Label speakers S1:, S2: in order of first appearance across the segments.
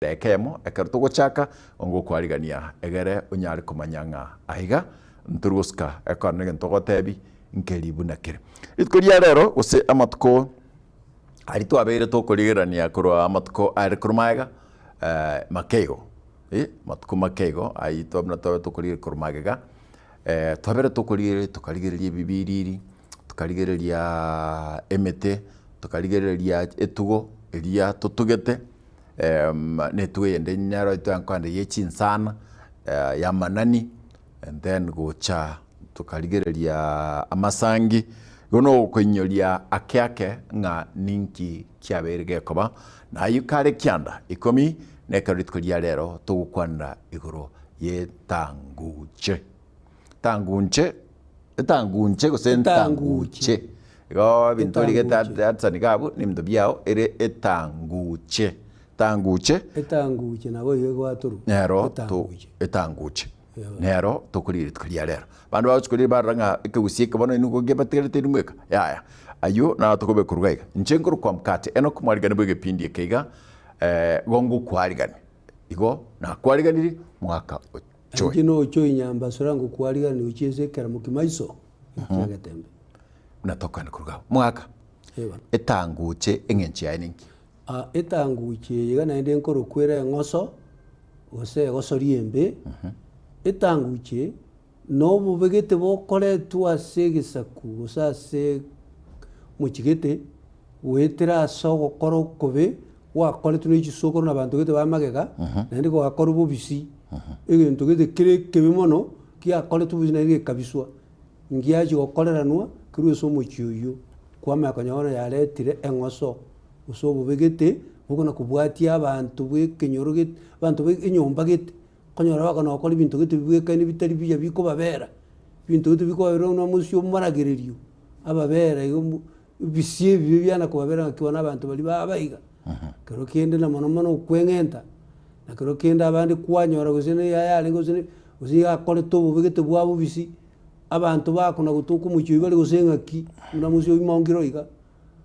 S1: ekemo ekerto gochaka ongo kwarigania egere unyari kumanyanga aiga nturuska ekorne gento gotebi nkeribu nakire itkoria rero use amatuko ari twabere tokorigerania kurwa amatuko ari kurumaiga makego matuko makego ai tobna tokoriger kurumaiga twabere tokoriger tukarigereria bibiriri tukarigereria emete tukarigereria etugo eria tutugete netwende nyaro twankwande yechinsana ya manani and then gocha tukarigereria amasangi gono kwenyoria akeake nga ninki kiaberege koba na yukare kyanda ikomi nekarit kulia rero tugukwanda igoro yetanguche tangunche gosentanguche go bintori geta gabu nimdo biao ere etanguche
S2: nabo yego aturu
S1: nero etanguche nero tokurire tkuria rero bandu bachukurire baranga ikegusie kabona inugo gebaterete numweka ya ayo na tokobe kurugaiga nchenkuru kwa mkate eno kumwarigana bwege pindi ekeiga gongo kwarigana igo na kwariganiri mwaka
S2: choi kino choi nyamba sorango kwarigana ucheze karamuki maiso kyagatembe
S1: natoka kuruga mwaka etanguche engenchi ya ninki
S2: etanguche yega naende nkoro kwera ngoso goso riembe etanguche no bubegete bokore twase gisaku gosase muchigete wetera sogo koro kobe wakore tunichi soko na bantu gete bamagega naende ko akoro bubisi egento gete kebe mono kia kore tubisi naende kabiswa ngiaji gokoreranwa kuru so muchiyo kwame akanyona yaretire engoso uso bubegete bugona kubwatia abantu bwekenyoroge abantu b'inyomba gete konyora bakana okora ibintu gete bwekane bitari biya biko babera ibintu gete biko babera no musyo maragererio ababera bisie bibyana kubabera kibona abantu bali babaiga kero kende na mono kwengenta na kero kende abandi kwanyora gusene yale gusene uziga kole to bubegete bwabo bisi abantu bakona gutuka umucyo bali gusenga ki na musyo imongiro iga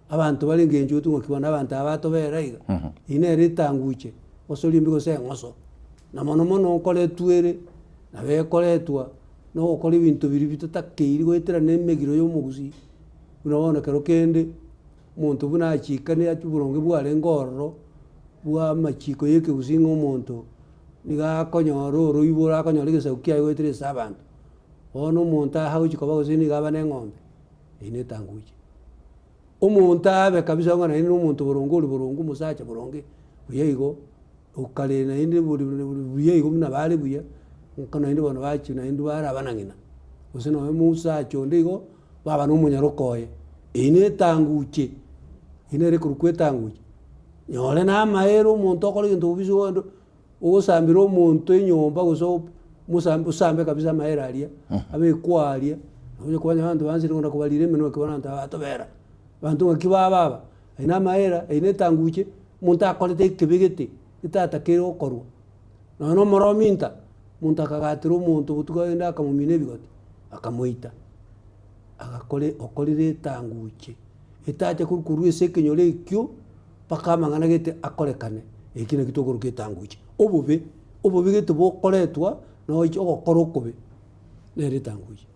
S2: abantu bali ngenje utunga kibona abantu abato beraiga ine ritanguche osoli mbiko sengoso na mono kole tuere na be kole twa no kole bintu biri bitatakiri gwetera nemegiro yo muguzi unaona kero kende muntu buna achikane atuburonge bwale ngororo bwa machiko yeke gusinga umuntu niga konyoro roibora konyoro gesaukia gwetera sabantu ono muntu ahauchiko bagusini gabane ngombe ine tanguche umuntu abe kabisa ngana ine umuntu burungu musacha buronge buyego ukale na inde buyego mna bale buya nkana inde bona bachi na inde bara banangina usino musacha ndigo baba no munyarokoye ine tanguche ine rekurukwe tanguche nyole na mahero umuntu akole into bizo wondo usambira umuntu inyomba guso musambe kabisa mahera alia abe kwalia uje kwanya abantu banzi ngona kubalire meno kibona ntatobera bantu ngakibaba ina mahera ine tanguche muntu akolete kibigete itata kero korwa no morominta muntu akagatira umuntu butugenda akamumine bigoti akamuita akakole okolire tanguche itaje kurukuru esekenyole ikyo pakamangana gete akolekane ekine kitogoro ketanguche obobe gete bokoletwa no icho okorokobe nere tanguche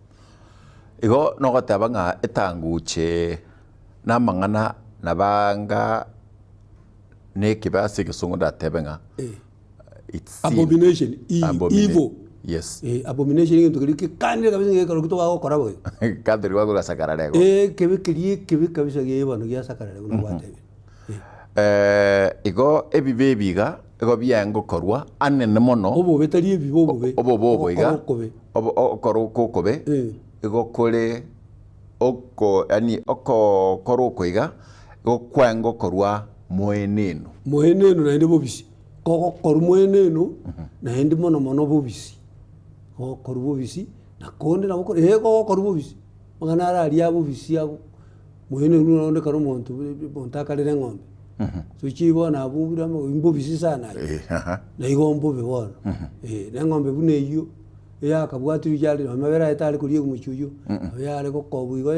S1: igo nogoteba nga etanguche namang'ana nabanga nekibase gisungu ndatebe nga
S2: abomination evil
S1: yes
S2: abomination ngento kiri kanire kabisa ngekaro kutoba gukora boyo
S1: kadiri wagura sakararego
S2: kebe kabisa gebano gya sakararego no watebe
S1: igo ebibebiga igo byango korwa anene mono
S2: obo betali ebibobo
S1: obo iga okoro kokobe igo kole oko yani oko koroko iga igo kwango korwa moeneno
S2: na inde bobisi koko koru moeneno na inde mono bobisi koko koru bobisi na konde na boko koko koru bobisi mangana ari abo bisi abo moeneno onde karo montu bontakalire ngombe tuchibona abubira imbobisi sana na igombo bebona na ngombe bune iyo yakabwatu yali amabera etali kuriye kumuchuyo yale kokobu igo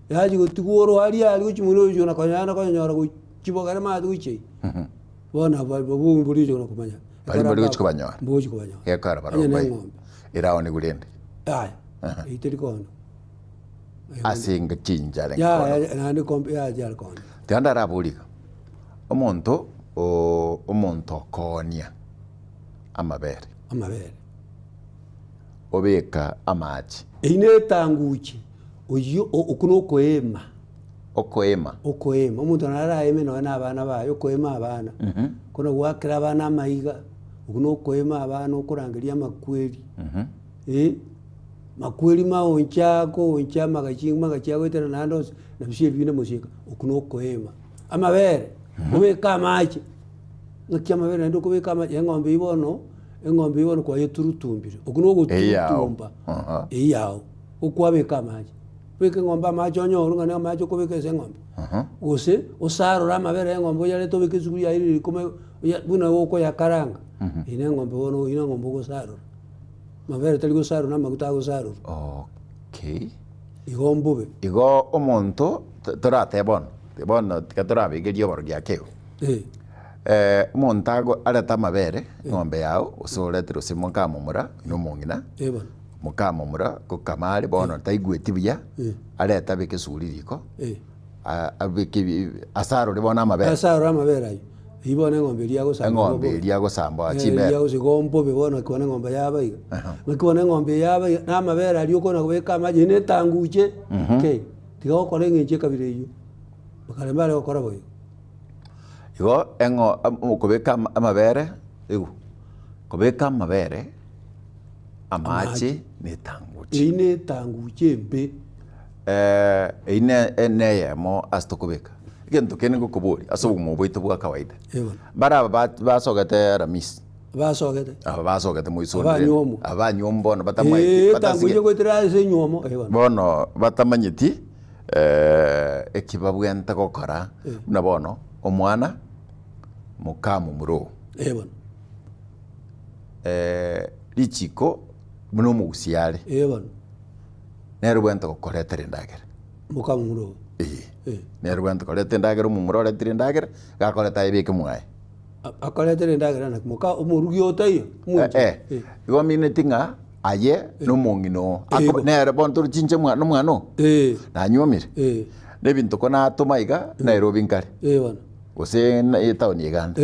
S2: yaji gotigoro ali guchimuro yo na kanyana kanyara guchibogare ma guchi bona buri jo kumanya
S1: bari gochiko banyoa
S2: bochi kubanyoa
S1: ekara baro bai irao ni gurende
S2: aya itiri kono
S1: asinga chinjare
S2: ya nandi kombe ya jal kono
S1: tanda rabulika omonto konia amabere obeka amachi
S2: ine tanguchi oyo okuno koema
S1: okoema
S2: omuntu nara eme no na abana bayo koema abana kono gwakira abana amayiga okuno koema abana okurangiria makweri makweri oncha magachinga etera nando na bishye bine musika okuno koema amabere obeka amachi ngakia amabere ndo kubeka amachi eng'ombe ibono kwa yeturutumbire okuno gutumba eyao okwabeka amachi weke ng'ombe amachi onyoru ngane amachi okobeka ese ng'ombe gose osarora amabere eng'ombe yale tobeke suguri ya iri kome buna woko ya karanga ine ng'ombe bono ine ng'ombe gosarora mabere tali gosarora maguta gosarora igombobe
S1: igo omonto toratebon tikatorabigeri oboro giakeo omonto areta amabere ng'ombe yao osoretire ose mokamomora nomong'ina mokamomora gokamare bono taigweti buya areta beke suguri riko abeke asarore bono amabere
S2: ayo ibone eng'ombe eria gosamba chibere ya usigombo bibona kibone eng'ombe yabaiga nakibone eng'ombe yabaiga na amabere ari okona kubeka amaji ne tanguche tiga okora eng'enche kabire iyo bakarembare okora boyo
S1: igo kubeka amabere kubeka amabere amachi ne tanguche mbe eneyemo asitokubeka gento kene gokobori asobumo boito bwa kawaida bara basogete ramis basogete moisonde abanyombo bono
S2: tanguche kwetera ase nyomo
S1: bono batamanyiti ekibabwenta gokora na bono omwana mukamu muro lichiko muno mugusiare nero bwenta gokoretera endagera
S2: mukamu muro
S1: nero bwenta gokoretera endagera omumuro oretire endagera gakoreta ibeke mwae
S2: akoretera endagera na muka omurugi otayo
S1: igo mineti ng'a aye nomong'ino nero bono torichinche omwana nanyuomire nebinto ko natoma iga Nairobi nkare gose etaoni eganda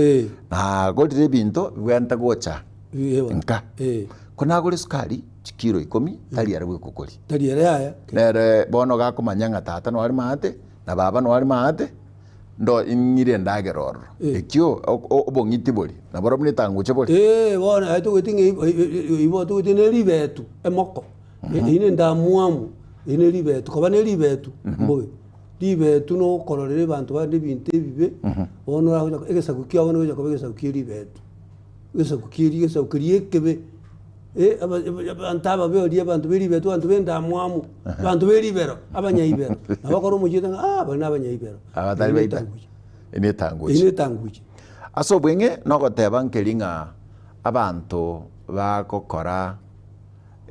S1: nagorire ebinto bwenta gocha nka ko nagore sukari chikiro 10 tariara gwikokori
S2: aya
S1: nere bono gakomanya ng'a tata nwari maate na baba nwari maate ndo ing'ire endagera ororo ekio obong'iti bori na boro buna etanguche bori
S2: bono aitogoting'a ibo togotina ribetu emoko ine ndamuamu ine ribetu koba ne ribetu mbobe ribetu nokororera abanto bande ebinto ebibe bono oragocha egesaku kiabo nogocha koba egesaku kia ribetu egesaku keria ekebe abantu ababeoria abantu beribetu abantu bendamuamu abantu beribero abanyaibero nabakora omochiete bari na abanyaibero
S1: abatari baita ine tanguche ase obweng'e nogoteba nkeri ng'a abanto bagokora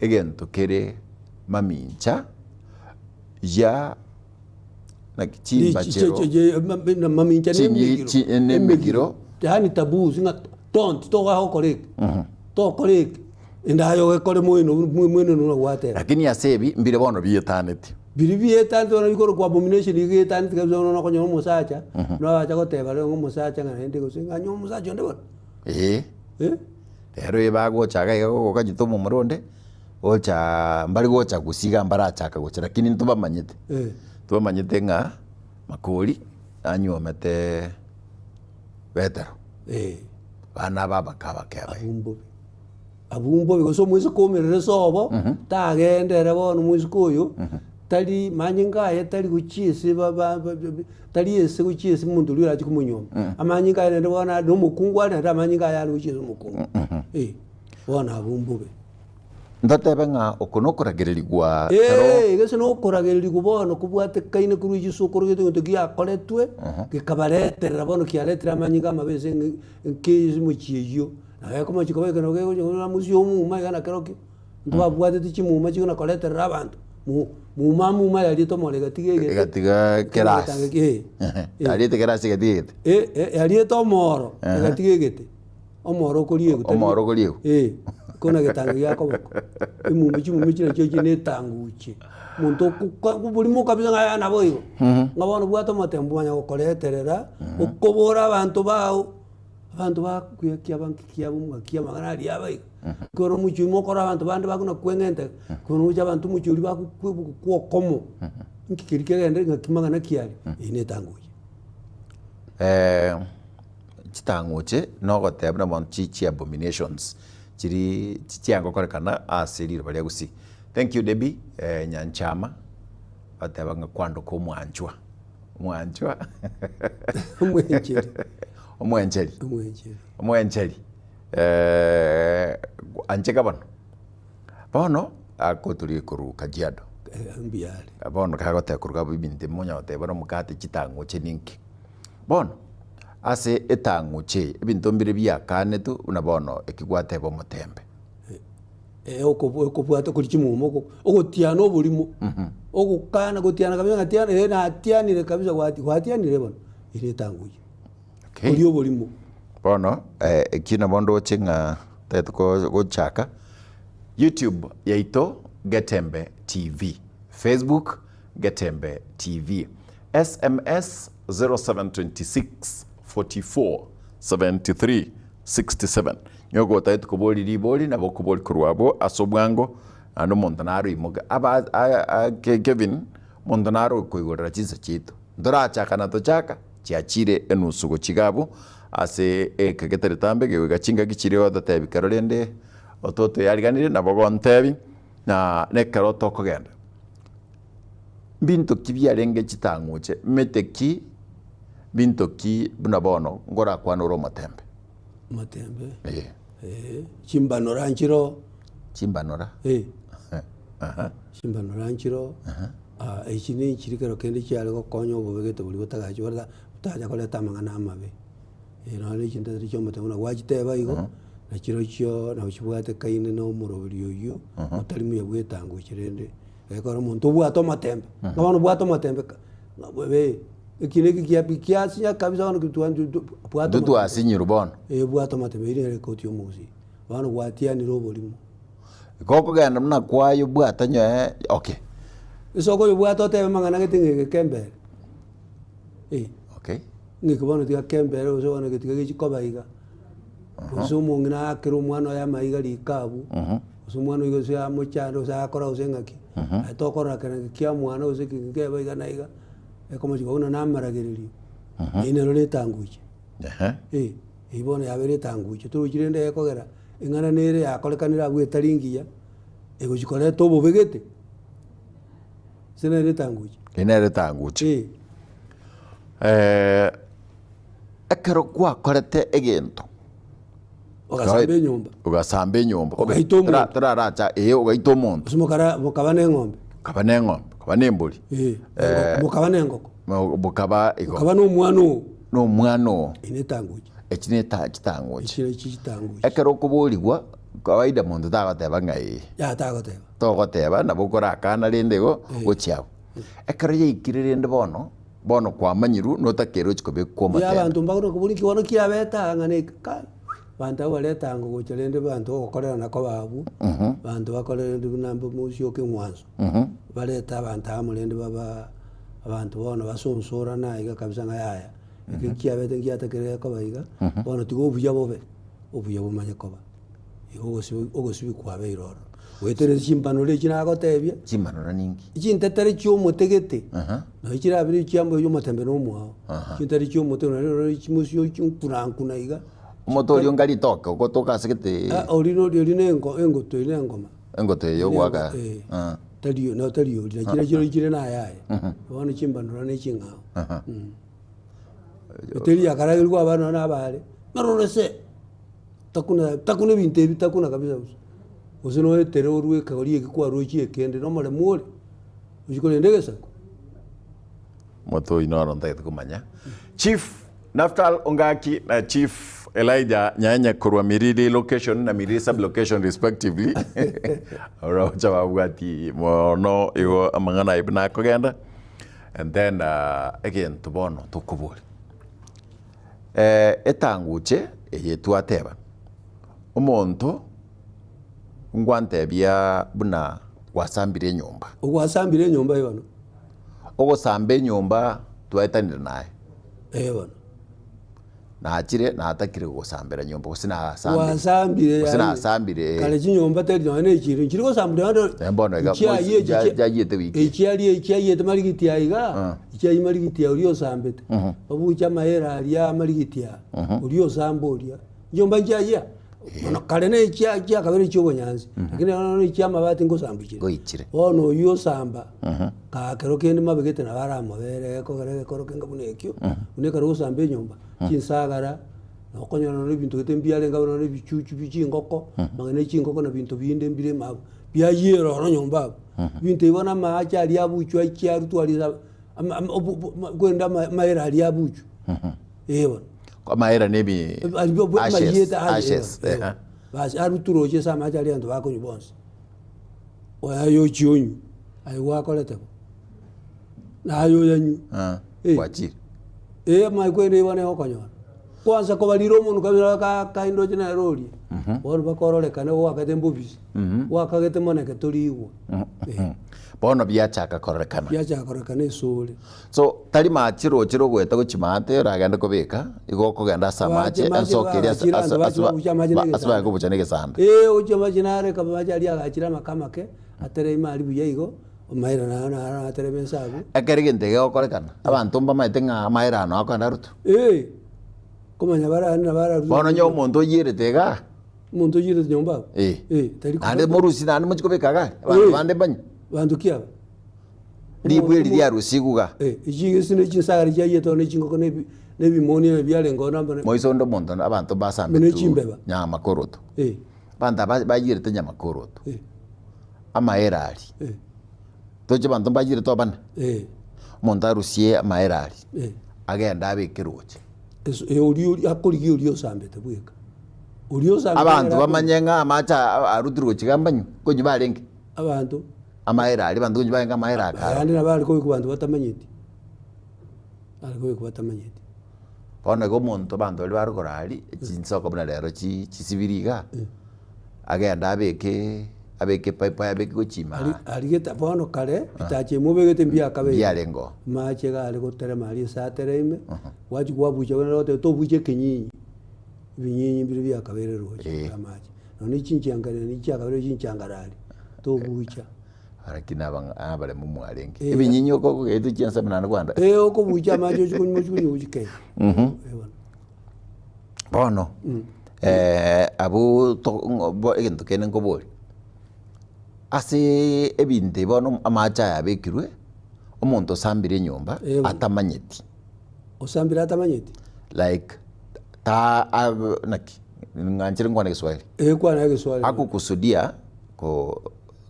S1: egento kere mamincha ya chimbachero
S2: mamincha
S1: nemigiro
S2: yani tabuzi ng'a tonti togagokoreke tokoreke endayo gekore mwene nuna gwatera
S1: lakini asebi mbire bono bietaneti
S2: biri bietaneti bono bikoro kwa abomination bietaneti kabisa bono nakonyora omosacha nabacha goteba rero ng'omosacha ng'a naende gose ng'a nywa omosacha onde bono
S1: rero ebagochaga iga gogokanyete omomoro onde gocha mbari gocha gusiga mbarachaka gocha lakini ntobamanyete ng'a makori anyuomete betero bana babakabakeba
S2: abumbo bikoso omwezi komerere sobo tagendere bono omwezi koyo tari manyingaye tari gochiese tari ese gochiese omonto oria orachi komonyoma amanyingaye nende bono nomokungu ari nende amanyingaye ari gochiese omokungu bono abumbobe
S1: ntatebe ng'a oko nokoragererigwa
S2: gese nokoragererigwa bono kobwatekaine korwa ejisuko korogete gento giakoretwe gekabareterera bono kiaretire amanyinga amabese nkezi mochie eyio nagekomachiko baikano gegochigora musi omuma iga nakeroki ntobabwatete chimuma chigo nakoreterera abanto muma yariete omoro igatigegete
S1: igatiga kerasi yariete kerasi igatigegete
S2: yariete omoro igatigegete omoro okoriegu
S1: omoro okoriegu
S2: kona getanga giakoboko imumbe chino netanguche muntu bulimo kabisa ngaya nabo igo ngabona bwato matembo banya gokoreterera okobora abantu bao abantu bakuyakia bankikia bumwakia magana ali abai koro muchu mokora abantu bande bakuna kwengente kono uja abantu muchu uri bakukomo nkikirike gende ngakimagana kiali inetanguje
S1: chitanguche no gotebna mon chichi abominations chiri chiango korekana asiri balia gusi. Thank you Debbie Nyanchama atebanga kwando ko mwanchwa omwencheri ancheka bono akoturi kuru Kajiado
S2: mbiale
S1: bono kagote kuruga bibinde munya otebora mukate chitanguche ninki bono ase etanguche ebinto mbire biakane tu unabono ekigwate bo mutembe
S2: okobwata kuri chimumo ogotiana obulimo ogukana gotiana kabisa ngatiana na atianire kabisa gwatianire bono ire tanguye kuri obulimo
S1: bono ekina bondo chinga tetuko gochaka YouTube yaito Getembe TV, Facebook Getembe TV, SMS 0726 44 73 67 nyogo taitu kuboli liboli na bokuboli kuruabo asobwango ando Montanaro imoga aba Kevin Montanaro kuigora chinsa chito ndora chaka na tochaka chiachire enusugo chigabo ase kagetere tambe ge chinga gichire oda tebi karolende ototo yariganire na bogontebi na nekaro tokogenda binto kibyarenge chitanguche meteki binto ki bunabono ngora kwanoro matembe
S2: chimbanora nchiro
S1: chimbanora
S2: chimbanora nchiro echini chirikero kende cyale go konyo bobegete buli botagaje bora utaja koleta mangana amabe ero chinta cyo mutuna wajiteba igo na chiro cyo na uchibwate kaine no murobiri oyo utali mu yabwetango kirende ekora muntu bwato matembe ngabano bwato matembe bebe ekireki kiapikia sinya kabisa wana kitwandu bwato
S1: dudu asinyiru bono
S2: bwato matembe ire koti omuzi bano gwatiani robolimo
S1: koko genda mna kwayo bwata nyo okay
S2: isoko yo bwato tebe mangana getinge kembe
S1: okay
S2: ngikubona tika kembe ro so wana getika gikobaiga uso mungina akero mwana ya maiga likabu uso mwana igo se amochando sa akora usengaki atokora kana kia mwana usiki ngeba na iga como si una namaragereri ine role tanguche ibone yabere tanguche turugirende yakogera ingana nere yakolekanira gwetaringiya ego chikore to bobegete senere tanguche
S1: inere tanguche akero kwa korete egento ugasambe nyumba
S2: ugaito umuntu
S1: turaracha ugaito umuntu
S2: simukara mukabane ngombe
S1: kabane mbuli
S2: mukabane ngoko
S1: mukaba iko
S2: mukaba no
S1: mwano
S2: ine tanguche
S1: ekine tanguche
S2: ekine chitanguche
S1: ekero kubuligwa kawaida muntu tagateba ngai
S2: ya tagateba
S1: togoteba na bukora kana rindego gochiao ekero yikirinde bono kwa manyiru no takero chikobe kwa mate
S2: ya bantu mbagoro kubuliki wono kia beta ngane ka bantu baleta ngo gocherende bantu okorera nako babu bantu bakorera ndinambo musyo ke mwanzo baleta bantu amulende baba abantu bono basonsora naiga kabisa ngaya ikikia bete ngiatakere ko baiga bono tigo obuya bumanye koba ogosi bikwabe iroro wetere chimbano le china gotebia
S1: chimbano ningi
S2: chintetere chyo mutegete no chira abiri chiambo yo matembe no mwao chintetere chyo muteno rero chimusyo chinkurankuna iga
S1: motori ngari toka gotoka sekete
S2: orino engoto ile ngoma
S1: engoto yo waga
S2: taliyo chira na yaye bono chimbano ne chingao teli yakara ilgo abana na bale narorese takuna binte bitakuna kabisa usino etere orwe kagori ekwa rochi ekende no mole mole ujikole ndegesa
S1: moto ino aronda kumanya Chief Naftali Ongaki na Chief Elijah nyanya kurwa Miriri location na Miriri sub location respectively. Ora chababwati mono igo amangana ibna kogenda. And then again tubono tukubuli. Etanguche eyetwateba. Omonto ngwante bia buna wasambire nyumba.
S2: Wasambire nyumba yono.
S1: Ogosambe nyumba twaetanira naye.
S2: Yono.
S1: Na achire na atakire gusambira nyumba kusina asambire
S2: kale chinyumba teri none chiri gusambira ndo
S1: mbono yete wiki
S2: ichiaye marigiti aiga ichiaye marigiti uriyo sambete obucha mahera alia marigiti uriyo samboria nyumba ichiaye ono kale ne ichiaye kabere cyo bonyanzi lakini ono ichiama bati ngosambikire
S1: goichire
S2: ono yo samba ka kero kende mabegete na baramo bere ko gere koro kenga bunekyo uneka gusamba nyumba chinsagara nokonyana n'ebintu getembiyale ngabona n'ebichuchu bichingoko mangene chingoko na bintu binde mbire mabo byayero no nyumba bintu ibona maacha ali abuchu achiaru twaliza kwenda mahera ali abuchu ewa
S1: kwa mahera nebi ashes
S2: basi aruturoje sama acha ali ando bako nyubonse wayo chionyu aiwa kolete na ayo yanyu
S1: kwachi
S2: maikwende ibone okonyora kwanza ko baliro umuntu kabira ka indo jina roli woro bakorolekane wakate mbubisi wakagete moneke toliwo
S1: bono byachaka korolekana
S2: isole
S1: so tari machiro chiro gweta guchimate ragenda kubika igoko genda samache asokeria asaba ko buchanege sanda
S2: uche majinare kabaja ali agachira makamake atere imali buyigo mahera na atere bensagu
S1: akerigente gokorekana abantu mba maitenga mahera no akanda rutu
S2: komanya bara
S1: bono nyo muntu yiretega
S2: muntu yirete nyumba
S1: tari ande morusi nani muchikobekaga abantu bande banyi
S2: bantu kia
S1: libweli lya rusiguga
S2: ijige sine chinsagari jaye to ne chingoko nebimoni byalengo namba
S1: moisondo muntu abantu basambe
S2: ne chimbeba
S1: nyama koroto banda bayirete nyama koroto amahera ali toje bantu bayirete abana muntu arusie amahera ali agenda abekeroche
S2: uri akoligiye uri sambete bweka uri sambete
S1: abantu bamanyenga amacha arudirwe kigambanyu konyi barenge
S2: abantu
S1: amahera ali bantu konyi bayenga amahera akara
S2: kandi nabali ko kubantu batamanyiti
S1: bona go muntu bantu bali barugorali chinsoko buna lero chisibiriga agenda abeke pipe abeke gochima
S2: aligeta bono kale itache mubegete mbia kabe
S1: yalengo
S2: mache gale gotere mali sa tereme waji kwabuche bana rote to buche kenyinyi binyinyi biri bya kabere roje amache noni chinchangare ni chakabere chinchangarali to bucha
S1: arakina abale mu mwalenge ibinyinyi okoko getu chensa mnana Rwanda
S2: oko bucha mache chukunyu uchike
S1: bono abu to egento kenen kobori ase ebinte bono amacha yabekirwe omuntu sambire nyumba atamanyeti
S2: osambira atamanyeti
S1: like naki nganchire ngwana Kiswahili
S2: kwana Kiswahili
S1: akukusudia ko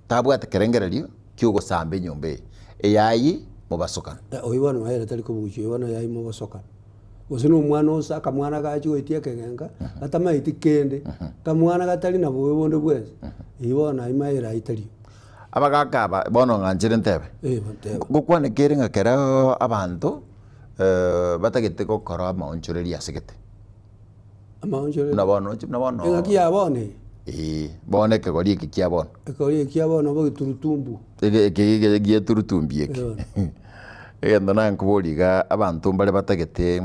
S1: tabwate kerengererio kyugo sambe nyumba eyayi mubasokana
S2: oyibona mahera tali kubucho oyibona yayi mubasokana osino umwana osaka mwana gachi etie kegenga atamaiti kende kamwana gatali na bowe bonde bwese ibona imahera itali
S1: abagakaba bono nganchire ntebe gukwane keringa kera abantu batagete gukora amaonchoreri asegete
S2: amaonchoreri
S1: nabono
S2: ngaki yabone
S1: bone ke gori ki kiabon
S2: ekori kiabon obo turutumbu
S1: ge turutumbi eke egenda nankuboliga abantu mbale batagete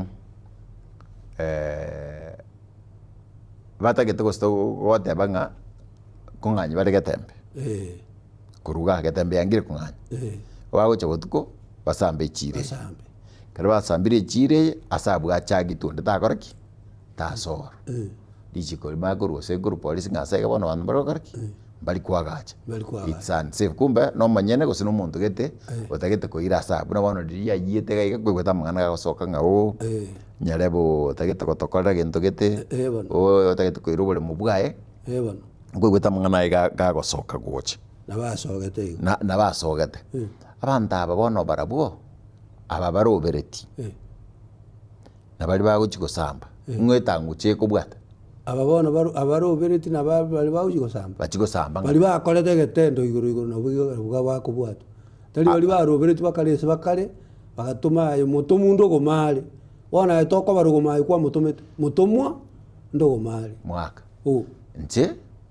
S1: batagete gosto gotebanga kunganyi bari gatembe kuruga gatembe yangire kunganyi wagocha botuko basambe chire kare basambire chire asabu achagi tunde takoraki tasora dichiko maguru se guru police ngase bono bantu barokaraki bali kwagacha it's unsafe kumbe no manyene go sino muntu gete otagete koira asabu na bono diria yite gaiga kwegweta mangana gasoka ngao nyarebo otagete gotokora gento gete otagete koira bole mubwae kwegweta mangana ga gosoka goche
S2: nabasogete
S1: nabasogete abantu aba bono barabuo aba barobereti nabali baguchi gusamba ng'wetanguche kobwata
S2: aba bona abarobereti na bali bauji gosamba
S1: bachigosamba
S2: bali bakorete getendo iguru na buga bakobwata tari bali barobereti bakarese bakare bagatuma ayo motomundo gomale wana etoko barugomai kwa motomwa ndogomale
S1: mwaka nche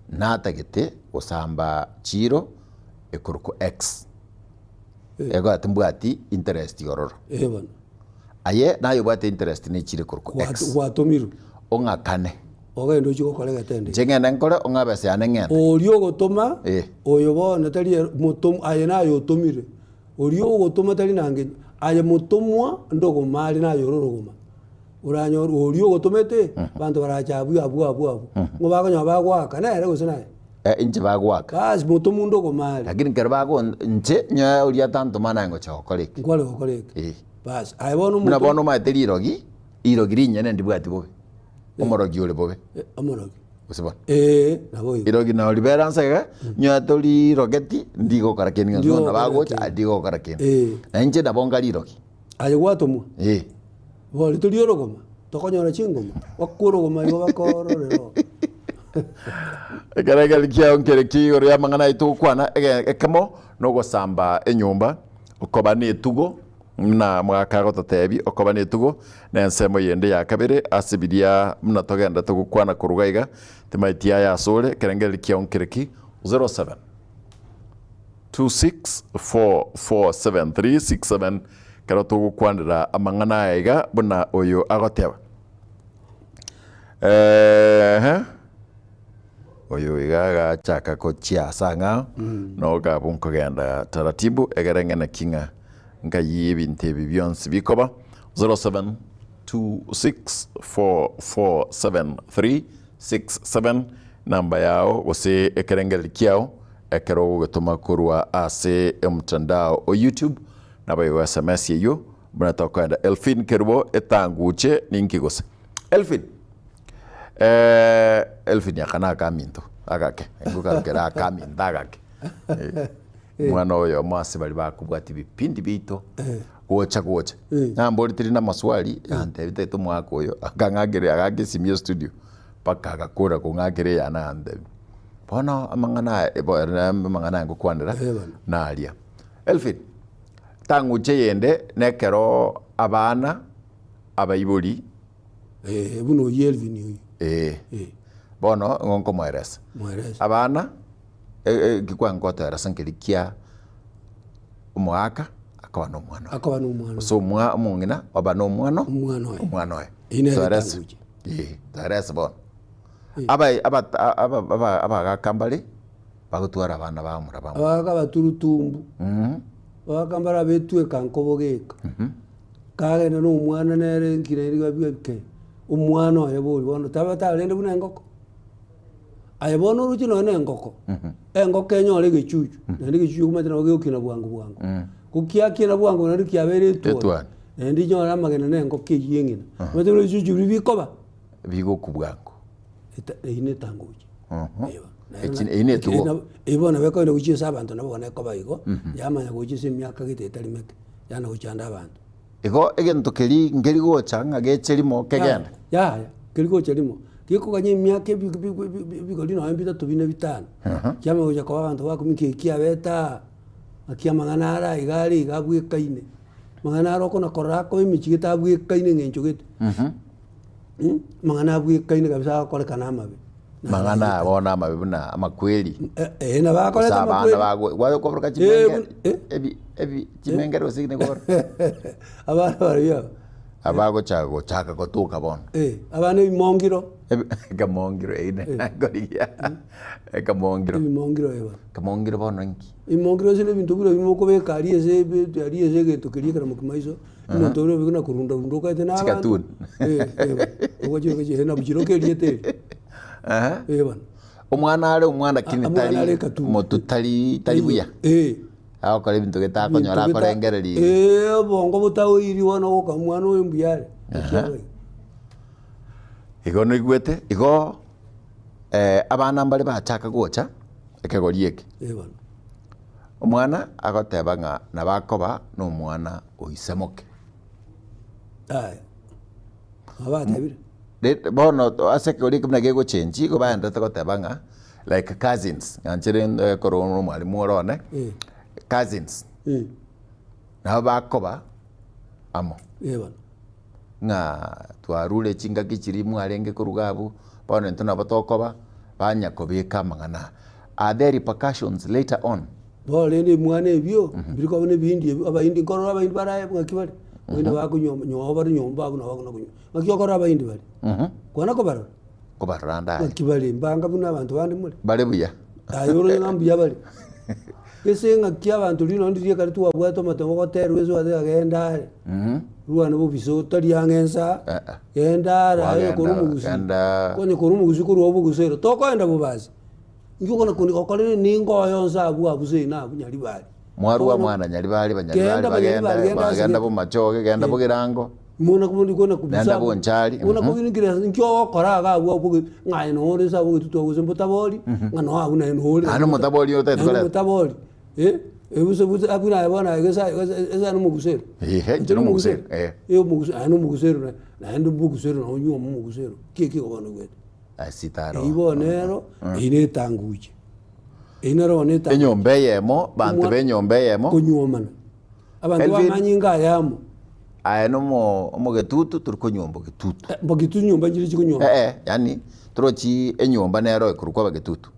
S1: natagete gosamba chiro ekuruko x ego atimbwati interest yororo
S2: bana
S1: aye nayo bwate interest ni chire kuruko x
S2: watomiru
S1: ongakane
S2: ogendo chiko kolega tende
S1: jengene nkore ongabese anengene
S2: olio gotoma oyo bona tari motom aye nayo tomire olio gotoma tari nange aye motomwa ndogomale nayo rorogoma uranyor olio gotomete bantu barachabu abu ngo bagonya bagwaka na ere gusena
S1: inche bagwaka
S2: bas motomundo gomale
S1: lakini kero bago nche nya uria tanto mana ngo chokoleke
S2: ngwale gokoleke bas aye bono
S1: muna bono materi irogi rinyene ndibwati bobe omorogi ule bobe
S2: omorogi
S1: usibona
S2: nabo
S1: irogi na oliberansa ga nya tori rogeti ndigo karakeni ngo na bago ndigo karakeni na nche da bonga irogi
S2: aye gwatomwa boli tuliorogoma tokonyora chingoma wakurogoma yo bakororero
S1: egaragara kia onkereki ore amangana itu kwana ekemo no gosamba enyumba ukoba ni tugo na mwakago totebi ukoba ni tugo na ensemo yende ya kabere asibiria mna togenda tugukwana kurugaiga timaitia ya sore kerengeri kia onkereki 07 26447367 kero tugukwandira amangana aiga buna oyo agoteba oyo igaga chaka ko chia sanga no ga bunko genda taratibu egerengena kinga ngayi binte bibyonsi bikoba 0726447367 namba yao wose ekerengeli kiao ekero gutuma kurwa ase mtandao o YouTube nabayo SMS yo buna tokwenda Elfin Kerbo etanguche ninkigose Elfin Elfin yakana kaminto agake nguka kera kaminta agake mwana oyo mwase bali bakubwati bipindi bito gocha nambori tiri na maswali ante biteto mwako oyo akangagere agagesimio studio paka agakora kungagere yana ande bona amangana ngukwanira nalia Elfin tanguche yende nekero abana abayibuli
S2: buno Elvin
S1: bono ngonko moeres abana gikwa ngota era sankelikia umwaka akawa no mwana so mungina abana umwana oyo tares tares bon aba gakambali bagutwara abana ba muraba
S2: abaga baturutumbu bakambara betwe kankobogeka kage no umwana nere nkire rigabike umwana ayebori bono tabalende buna engoko ayebono ruchi no engoko engoko enyore gichuchu nandi gichuchu kumatena ogekina bwangu kukia kina bwangu nandi kiabere etwa nandi nyora magena engoko yengina matero gichuchu bikoba
S1: bigo kubwangu
S2: ine tanguji
S1: ine tugo
S2: ibona beko ino guchi sabantu nabo ne koba igo yamanya guchi semyaka giteta limeke yana guchanda abantu
S1: ego egento keri ngeri gocha ngagechelimo kegenda
S2: ya keri gocha limo kiko ganye myaka bigoli no ambita tubine bitano kyama gocha kwa abantu bakumike kiabeta akia manganara igari gabwe kaine manganara okona korako imichigita abwe kaine ngenchogete mangana abwe kaine kabisa akore kanama be
S1: mangana bona mabuna amakweli
S2: na bakoleta
S1: makweli wayo kobroka chimenge ebi chimenge rosigne kor
S2: abana bariya
S1: abago chaka gotuka bona
S2: abana imongiro
S1: kamongiro ine goriya kamongiro bona nki
S2: imongiro sile bintu biro bimoko be kariye se geto kiriye kara mukimaiso bintu biro biguna kurunda rundoka tena
S1: chikatun
S2: ogoje hena bujiro keriete
S1: umwana kini tari motu tari buya aho kare bintu getako nyora korengereri
S2: bongo butawo iri wana oka mwana oyo mbuyare
S1: igo no igwete igo abana mbale bachaka gocha ekegorieke umwana agotebanga na bakoba no mwana oisemoke
S2: abate bire
S1: bono aseke ori kimna gego chenji go baenda to tabanga like cousins nganchere korono mwalimu orone cousins na bakoba amo nga twarule chinga kichiri mwarenge kurugabo bono ntona batokoba banya kobeka mangana. Are there repercussions later on?
S2: Bole ndi mwana ebyo biriko bone bindi abayindi korora abayindi baraye ngakibali wenda bakunyoma bari nyomba abuna bakuna kunyo ngakiyokora abayindi bali kwana ko barora
S1: ko baranda
S2: ngakibali mbanga buna abantu bandi muri
S1: bale buya
S2: ayoro ngambu yabali kese ngakiya abantu lino ndiye kali tu abwato matongo hotel wezo agenda ruwa no biso tari yangensa genda rayo korumugusi kone korumugusi kuri obugusero tokoenda bubazi ngikona kuni kokole ningo yonsa abuze na bunyali bali
S1: mwaru wa mwana nyali bali banyali bagenda bo machoge genda bo girango
S2: muna kumundi kona kubisa
S1: nanda bo nchali
S2: una kubingira nkyo kora ga abu ngai no ore sa bo tuto uze mutaboli ngano abuna no ore
S1: ano mutaboli yote tukole
S2: mutaboli buze abuna yabona eza no mugusero
S1: no mugusero
S2: mugusero ano mugusero na ndo mugusero na onyo mugusero kiki obana gwete
S1: asitaro
S2: ibonero ine tanguche inero ne tanguche
S1: enyombe yemo bantu benyombe yemo
S2: kunyomana abantu bamanyinga yamo
S1: aya no mo getutu turikonyombo getutu
S2: bagitutu nyomba njiri chikunyomba
S1: yani trochi enyomba nero kurukwa bagetutu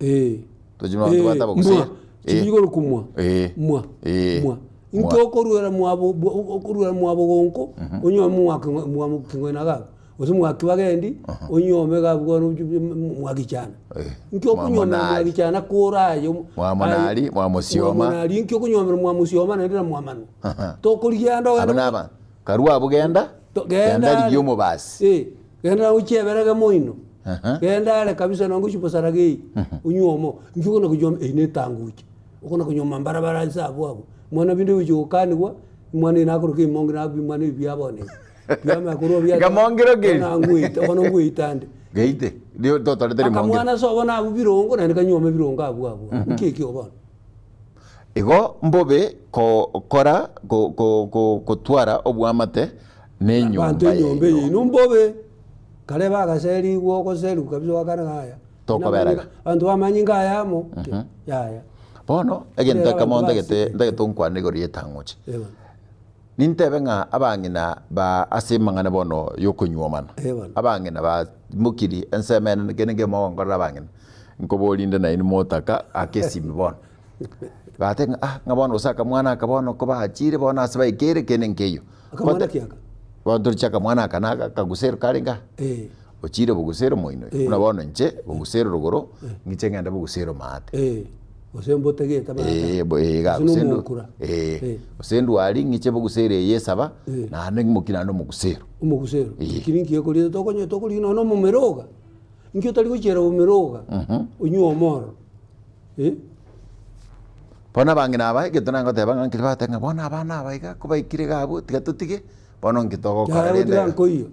S1: tojima abantu bataba
S2: kusia chigoro kumwa mwa inkokorura mwabo gonko onyoma mwa kingwena gabo usimuhaki bagendi onyome gabwo mwagichana nkyo kunyoma mwagichana kurayo
S1: mwamonali mwamusioma
S2: mwamonali nkyo kunyoma mwamusioma nendira mwamano tokuliando
S1: abana karua bugenda genda liyomo basi
S2: genda ucheberega moino genda ale kabisa nangu chiposarage unyomo nkyo kuna kujoma ine tanguche ukona kunyoma barabara zabo abo mwana bindi ujokanirwa mwana inakuruke mongi nabi mwana byabone byama kurobya
S1: gamongero ge
S2: nanguita ono nguitande
S1: geite dio totale tele mongi
S2: mwana so bona abubirongo na nikanyoma birongo abo nkiki obana
S1: ego mbobe kora ko twara obwamate nenyomba
S2: ino mbobe kale bagaseri woko seri kabisa wakana haya
S1: toko beraga
S2: antu amanyinga yamo ya
S1: bono egenta kamonda gete tonkwane gori etangoche nintebenga abangina ba asimangana bono yokonyomana abangina ba mukiri ensemene genenge mawongora abangina nkobolinde na ini motaka akesimi bono batenga ngabona usaka mwana akabono ko bahachire bona asaba ikere kenenkeyo
S2: akamwana kiaka
S1: bondo chaka mwana kanaka kagusero karinga ochire bugusero moino unabona nche bugusero rugoro ngicengenda bugusero mate
S2: osembo tegeta
S1: ba ga osendu osendu ali ngiche bugusere yesaba na ane mukina no mugusero kirinki
S2: yekoli tokoli no mumeroga ngyo tali kuchera mumeroga unyomoro
S1: bona bangina aba getona ngote banga nkilwa tanga bona abana abaiga kubaikire gabo tigatutige bona ngitoko
S2: karende nkoyo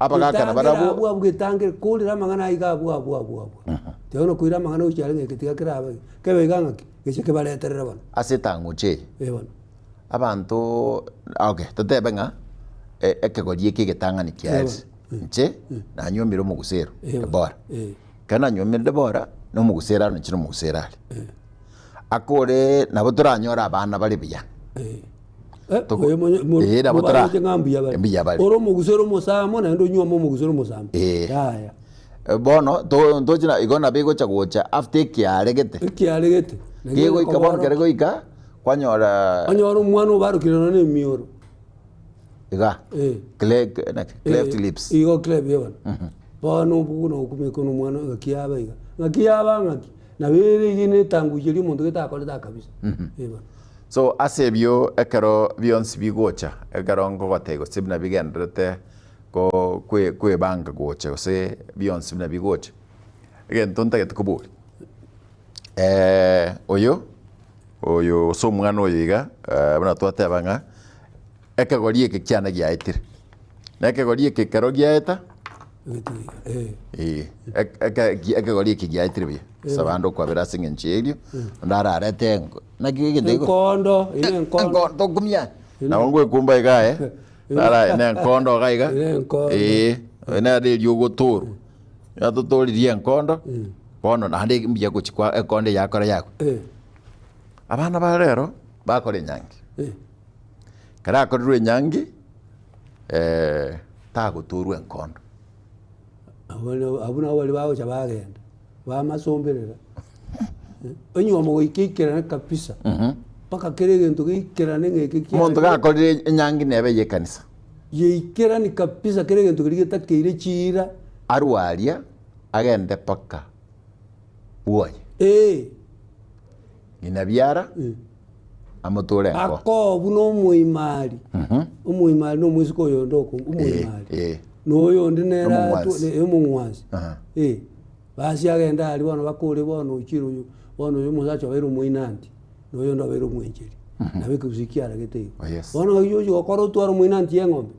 S1: abaga kana barabu
S2: abu getangere kulira mangana aiga abu teono kuira mangana uchale ngetiga kiraba kebe ganga geche kebaleterera bana
S1: asetanguche
S2: bana
S1: abantu okay totebenga ekegorie kigetangani kiasi nche na nyomiro mugusero bora kana nyomiro bora no mugusera no chino mugusera akore nabo turanyora abana bari biya
S2: nabotora mbiya bari oro mugusero musamo na ndo nyomo mugusero musamo ya
S1: bono ndojina igona bego chagocha after kiaregete gego ikabon kerego ika kwanyora
S2: umwana ubarukirana ne mioro
S1: iga cleft lips
S2: igo cleft yebana bono buno kumikono mwana ngakiyaba na bere yine tanguje li muntu getakole ta kabisa yebana
S1: so asebyo ekero bionsi bigocha ekero ngo batego sibna bigendrete ko kwe banga gocha se bionsi bina bigocha again tonta getkubuli oyo so mwana oyiga bana twate banga ekagori kyana gyaitire nekagori ekero gyaita ekagori gyaitire bya sabando kwa berasi ngencherio ndara aretengo nakigende
S2: kondo ine kondo
S1: kumya na wangu kumba igae ndara ne kondo gaiga na radio guturu ya tuturirie nkondo bono na ndi mbia guchikwa ekonde yakora yako abana ba rero bakore nyangi kara akorirwe nyangi taguturwe nkondo
S2: abuna wali bawo chabagenda bamasomberera onyo mo ikikira kabisa paka kerege nto ikikira nenge kikira
S1: muntu gakorire nyangi nebe ye kanisa
S2: ikikira ni kabisa kerege nto kirigeta kire chira
S1: arwaria agende paka buoye ina biara amutore ngo
S2: ako buno muimari umuimari no muziko yondoko umuimari no yondi nera umungwazi basi agenda ali bana bakore bana ukiro bana yo muzacho bero muinanti no yondo bero mwenjeri nabe kuzikiara gete bana yo gokoro twaro muinanti yengombe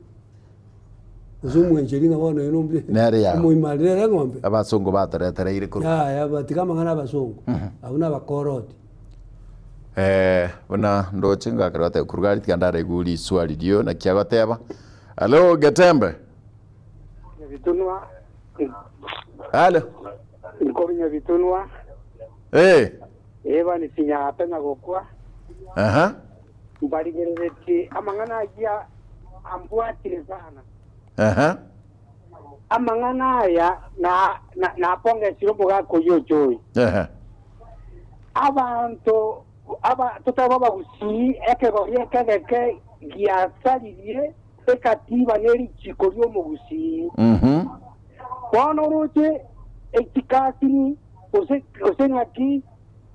S2: uzumwenjeri ngabona yo nombe muimari nera ngombe
S1: abasongo bataretera ire kuru
S2: ya batikama ngana basongo abuna bakoroti
S1: bona ndochenga karate kurugari tikandare guli swali dio na kiagoteba allo Getembe
S3: Vitunwa.
S1: Allo
S3: Nkobinya Vitunwa. Eva ni sinya apena gokwa. Mbarigereti amangana ajia ambuatire sana. Amangana ya na ponga sirobo gako yojoy. Abantu tutaba gusi ekego yekege giasalirie ekatiba neri chikorio mugusi. Bono roche ekikasini osengaki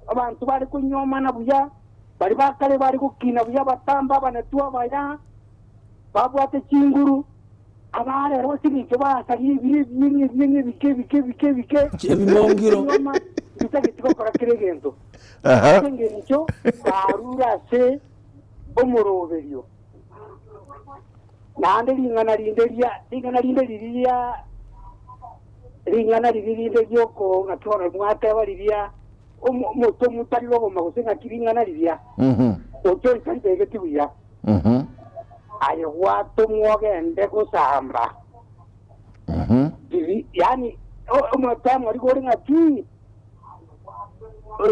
S3: abantu bari kunyoma na buya bari bakale bari kukina buya batamba banetua baya babwate chinguru abare rosi bike basali biri bike
S2: ebimongiro
S3: bitagitiko kora kiregento ngenicho barura se omoroberio nande lingana linderia ko ngatoro mwate bariria omoto mutari rogo magusenga kiringana riria ojo ikante getibuya ayo wato mwogende gusamba yani omotamu ari gore ngati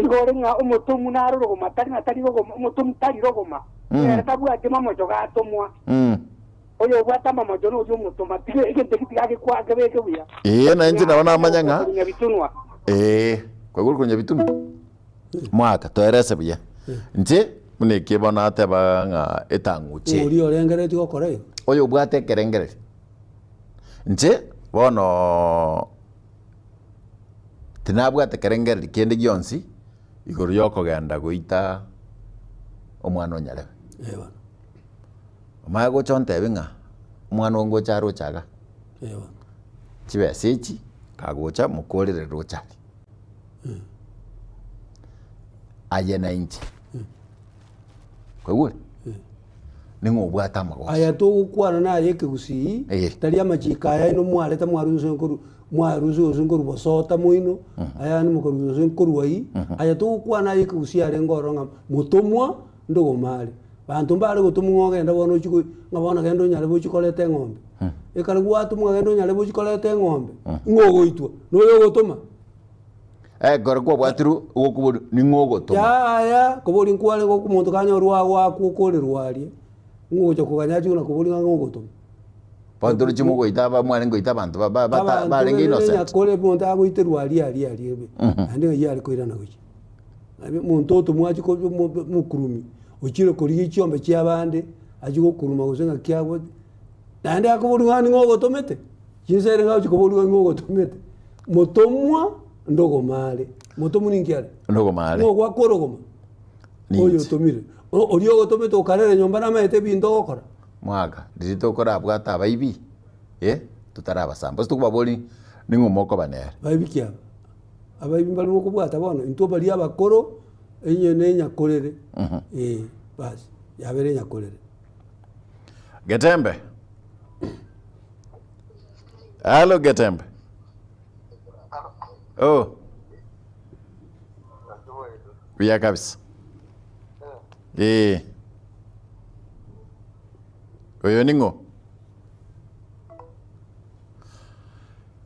S3: ngorenga omoto munaro rogo matari rogo omoto mutari rogo ma era tabu ate mamo joga tomwa oyo bwata mamo jono ojo moto matire igente kitigage kwa gabeke buya
S1: na nje na wana amanyanga kwa kunya bitunu mwaka toerese buya nje muneke bona ateba nga etanguche
S2: uri orengere tiko kore
S1: oyo bwate kerengere nje bono tinabwate kerengere kende gionsi igoro yoko genda goita omwana onyare Omaya gochonte binga omwana ongo charo chaga chibe sechi kagocha mukorere rochari aye na inchi kwegure ningo bwata mago
S2: aya to ukwana na yeke gusi tali amachika aya no mwale ta mwaruzo zunguru bosota muino aya ni mukoruzo zunguru wai aya to ukwana yeke gusi ale ngoronga mutomwa ndogo mali bantu mbale gutumwa ngenda bono chiko ngabona gendo nyale bo chikolete ngombe ekale gwatu mwa gendo nyale bo chikolete ngombe ngogo itwa no yo gotoma
S1: gorgo bwatiru gokubo ningogo toma
S2: ya kobori nkwale go kumuntu kanya ruwa kukole rwali ngojo kuganya na kobori ngogo toma
S1: pandoro chimo go itaba mwana ngo itaba bantu ba lengi no se
S2: kole muntu ago iteru ali andi yali ko irana gochi abi muntu to mwachi ko mukurumi uchire kuri icyombe cyabande ajigo kuruma gusenga kyabo nande akobori ngani ngogo tomete kinsere ngaho kobori ngogo tomete motomwa ndogo male motomu ningiare
S1: ndogo male
S2: ngogo akorogoma oyo tomire oriogo tomete okarere nyomba na mete bindo gokora
S1: mwaka dizito kora bwata abaibi tutaraba samba tukubaboli ningo moko banere
S2: baibi kya abaibi mbali moko bwata bono into bali abakoro enye nenya korere basi yabere nyakorere
S1: Getembe Allo Getembe Biya kabisa oyo ningo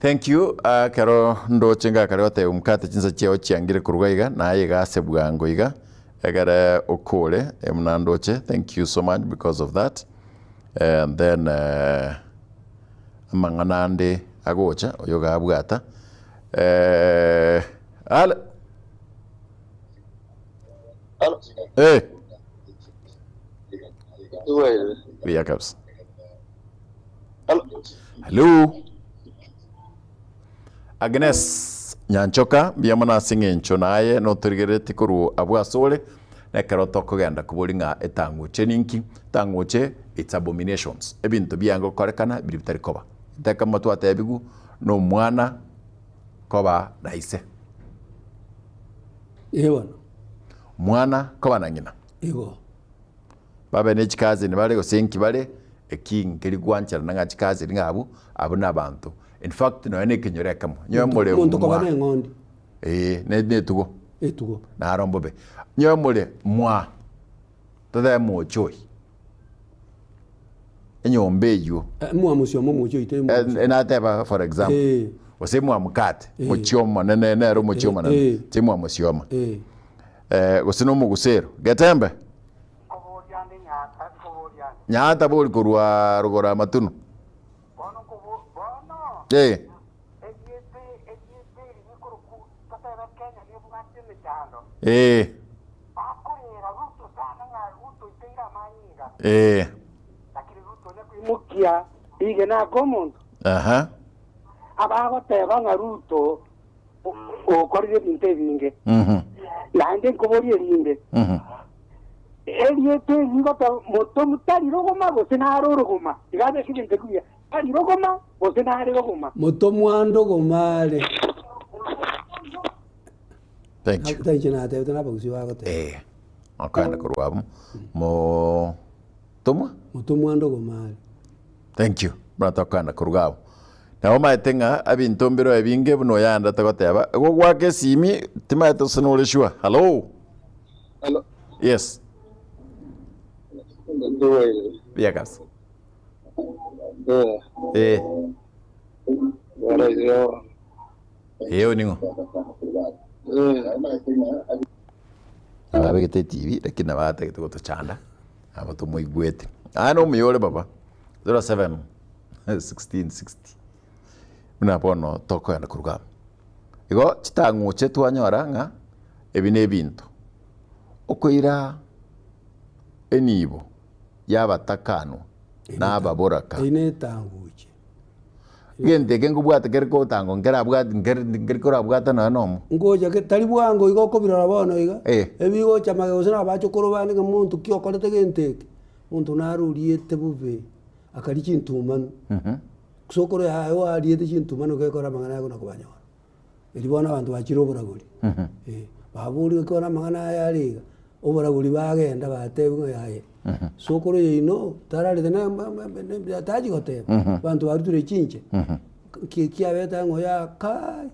S1: Thank you. Kero ndo chenga karote umkate chinsa cheo chiangire kurugaiga na aiga sebugangoiga. Egare okole emnandoche. Thank you so much because of that. And then manganande agocha oyoga abugata. Hello. Hey. Yakabs. Hello. Agnes Nyanchoka biyamana singencho naye no turigere kuru abwasole na karoto kugenda kubulinga etanguche ninki tanguche it's abominations ebintu byango korekana biri bitari koba itaka matu atebigu no mwana koba naise
S2: Ewana
S1: mwana koba na ngina
S2: ego
S1: baba ne chikazi ne bale gosenki bale eking keri gwanchara nanga chikazi ngabo abuna abantu. In fact, no ene kinyore kamo. Nyo mole
S2: muntu ko bane ngondi.
S1: Ne tugo.
S2: Etugo.
S1: Na rombobe. Nyo mole mwa. Tada mo choi. Enyo mbeju.
S2: Mwa musyo mo choi te mo.
S1: Na teba for example. Wase mwa mkate. Mo chioma ne ro mo chioma na. Ti mwa musioma. Wase no mo gusero. Getembe. Nyata bol kurwa rugora matunu.
S3: Mukia igena common.
S1: Aha.
S3: Aba teba ngaruto o korire binte binge. Lande kobori erinde. Eliete ngota moto mutari rogoma gosenaro rogoma. Igabe kidente kuya. Ari rogoma gosenare rogoma.
S2: Moto mwando gomale.
S1: Thank you.
S2: Thank you na te tena bagusi wa gote.
S1: Akanda kurwamu. Mo toma?
S2: Moto mwando gomale.
S1: Thank you. Brata akanda kurgawo. Na oma etenga abinto mbiro ebinge buno yanda takoteba. Go gwake simi tima to sonole shwa. Hello.
S4: Hello.
S1: Yes. Yakas. Ningo. Abegete TV lakini nabata kitoto chanda. Abato muigwete. Ano muyole baba. 07 1660. Muna pono toko ya kuruga. Igo chitangu chetu anyora nga ebine bintu. Okoira enibo yaba takano na baboraka.
S2: Ine tanguche.
S1: Gente kengo bwata kerko tango ngera bwata ngerko bwata na nomo.
S2: Ngoja ke tali bwango igo ko birara bono iga. Ebigo chamage usana bacho korobane ke muntu kyo kolete gente. Muntu naruriete bube. Akari chintumanu. Kusokoro yayo ariete chintumanu ke kora mangana yako nakubanyora. Elibona abantu bachiro buraguri. Baburi ko na mangana yari. Oburaguri bagenda batebwe yaye. Sokoro yino tarare tena taji gote. Bantu baruture chinche. Kia beta ngoya kai.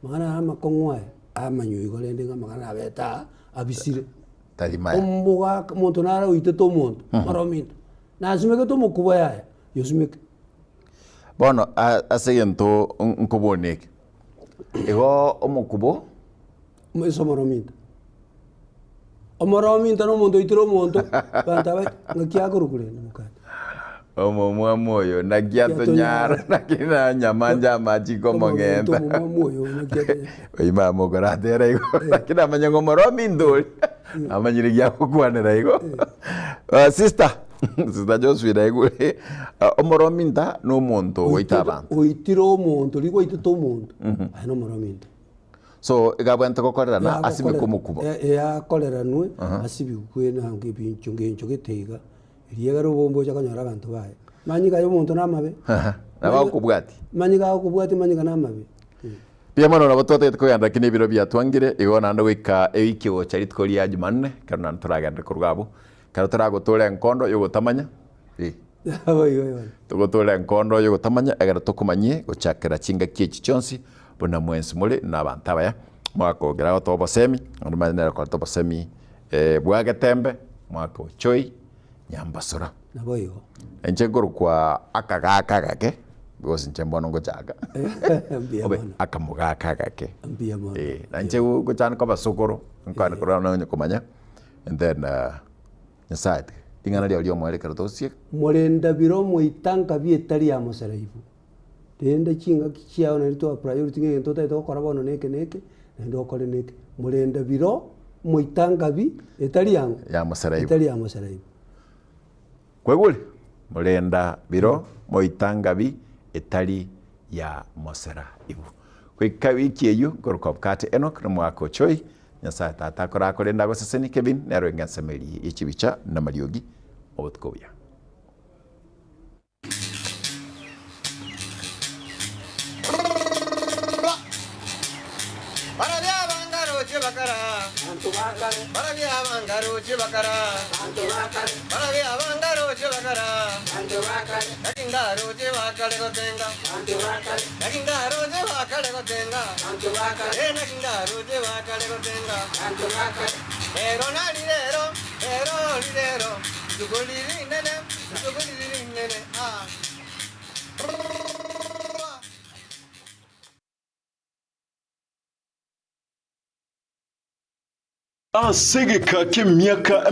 S2: Mangana makongwa amanyu igolende mangana beta abisire.
S1: Tadi mai.
S2: Omuga muntu nara uite to muntu. Marominto. Na sumeke to mukuba yaya. Yosumeke.
S1: Bono asegento nkobonek. Ego omukubo.
S2: Eso marominto. Omorominto no muntu itiro muntu. Bantawe ngakia kurukure mukata.
S1: Omo moyo na giato nyara na kina nyamanja maji como ngenta.
S2: Omo moyo na giato.
S1: Oima mogora dera iko. Kina manyango morominto. Amanyiri gia kukwane na iko. Sister Josephine iko. Omorominta no muntu oitaba.
S2: Oitiro muntu ligo itito muntu. Ai no morominto.
S1: So igabwenta kokorera na asibi kumukubo.
S2: Ya kolera nwe asibi kwena ngibincho ngencho getega. Iriega rubombo chakanyora abantu baye. Manyiga yo muntu namabe.
S1: Na bakubwati.
S2: Manyiga kubwati manyiga namabe.
S1: Pia mano na batote tukuyanda kine biro bya twangire igona ndo wika eikyo chari tukori ya Jumanne kana nturaga kurugabo. Kana turago tole nkondo yo gutamanya. Tugotole nkondo yo gutamanya egara tukumanyie gochakira chinga kiechi chonsi. Bona mwensi mule na bantaba ya mwako gerago tobo semi onuma kwa tobo semi bwaga tembe mwako choi nyambasura
S2: naboyo
S1: enchegoro kwa akagake because nchembono ngochaga
S2: Mbia
S1: obe
S2: mono.
S1: akamugaka gake
S2: Mbia mono.
S1: na nche gochana kwa basokoro nkana korana no kumanya and then inside ingana lya mwere karatosie
S2: Murenda biro moitanga bietari ya mosaraibu. Tende chinga kichao na rito priority nge tota to kora bono neke ndo kore neke. Murenda biro moitanga bi etari yangu.
S1: ya mosaraibu
S2: Etari ya mosaraibu.
S1: kwegule murenda biro moitanga bi etari ya mosaraibu kwika wiki eyu gorokopkate Enoch na mwako choi nyasaye tata kora korenda goseseni Kevin nero ngansameli ichibicha na mariogi obutkoya
S4: Asege kake miaka